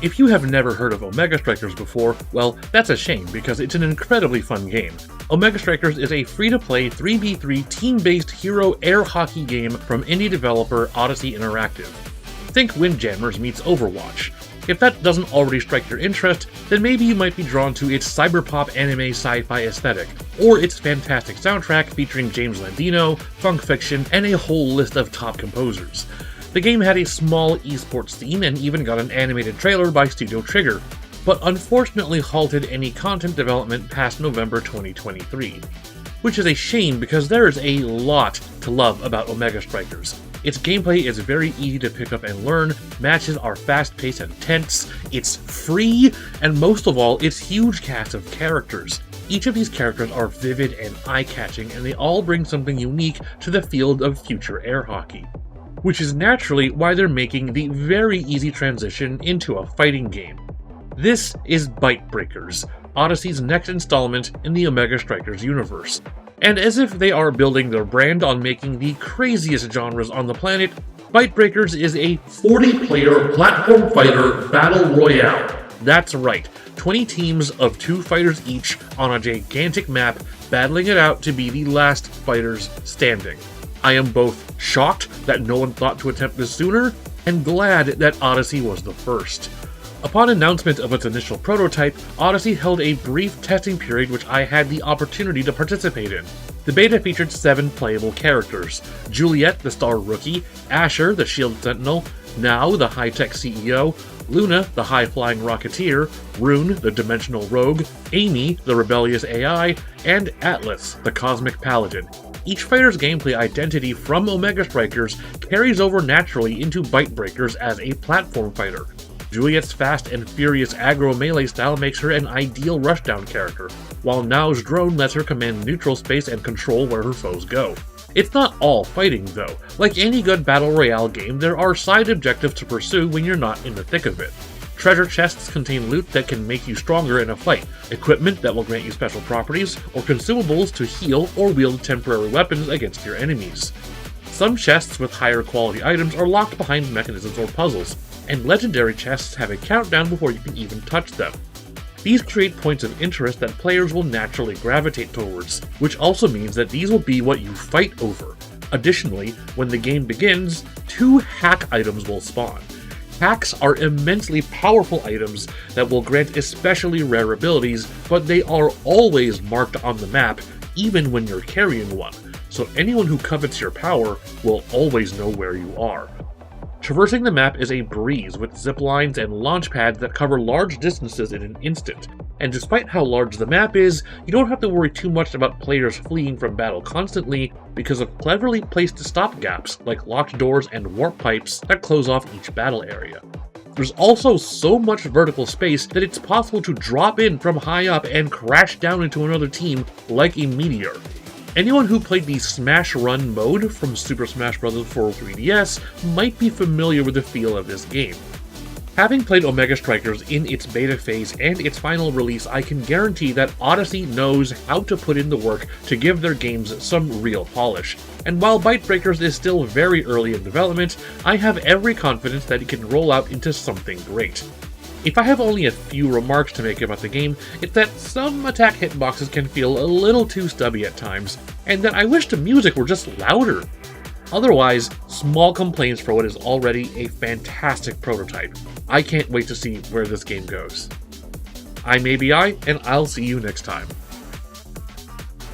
If you have never heard of Omega Strikers before, well, that's a shame because it's an incredibly fun game. Omega Strikers is a free-to-play 3v3 team-based hero air hockey game from indie developer Odyssey Interactive. Think Windjammers meets Overwatch. If that doesn't already strike your interest, then maybe you might be drawn to its cyberpop anime sci-fi aesthetic, or its fantastic soundtrack featuring James Landino, Funk Fiction, and a whole list of top composers. The game had a small esports scene and even got an animated trailer by Studio Trigger, but unfortunately halted any content development past November 2023. Which is a shame because there is a lot to love about Omega Strikers. Its gameplay is very easy to pick up and learn, matches are fast-paced and tense, it's free, and most of all, its huge cast of characters. Each of these characters are vivid and eye-catching, and they all bring something unique to the field of future air hockey. Which is naturally why they're making the very easy transition into a fighting game. This is Byte Breakers, Odyssey's next installment in the Omega Strikers universe. And as if they are building their brand on making the craziest genres on the planet, Byte Breakers is a 40-player platform fighter battle royale. That's right, 20 teams of 2 fighters each on a gigantic map battling it out to be the last fighters standing. I am both shocked that no one thought to attempt this sooner, and glad that Odyssey was the first. Upon announcement of its initial prototype, Odyssey held a brief testing period which I had the opportunity to participate in. The beta featured 7 playable characters: Juliet, the star rookie, Asher, the shield sentinel, Now, the high-tech CEO, Luna, the high-flying rocketeer, Rune, the dimensional rogue, Amy, the rebellious AI, and Atlas, the cosmic paladin. Each fighter's gameplay identity from Omega Strikers carries over naturally into Byte Breakers as a platform fighter. Juliet's fast and furious aggro melee style makes her an ideal rushdown character, while Now's drone lets her command neutral space and control where her foes go. It's not all fighting though. Like any good battle royale game, there are side objectives to pursue when you're not in the thick of it. Treasure chests contain loot that can make you stronger in a fight, equipment that will grant you special properties, or consumables to heal or wield temporary weapons against your enemies. Some chests with higher quality items are locked behind mechanisms or puzzles, and legendary chests have a countdown before you can even touch them. These create points of interest that players will naturally gravitate towards, which also means that these will be what you fight over. Additionally, when the game begins, 2 hack items will spawn. Hacks are immensely powerful items that will grant especially rare abilities, but they are always marked on the map, even when you're carrying one, so anyone who covets your power will always know where you are. Traversing the map is a breeze with zip lines and launch pads that cover large distances in an instant, and despite how large the map is, you don't have to worry too much about players fleeing from battle constantly because of cleverly placed stopgaps like locked doors and warp pipes that close off each battle area. There's also so much vertical space that it's possible to drop in from high up and crash down into another team like a meteor. Anyone who played the Smash Run mode from Super Smash Bros. For 3DS might be familiar with the feel of this game. Having played Omega Strikers in its beta phase and its final release, I can guarantee that Odyssey knows how to put in the work to give their games some real polish. And while Byte Breakers is still very early in development, I have every confidence that it can roll out into something great. If I have only a few remarks to make about the game, it's that some attack hitboxes can feel a little too stubby at times, and that I wish the music were just louder. Otherwise, small complaints for what is already a fantastic prototype. I can't wait to see where this game goes. I'm ABI, and I'll see you next time.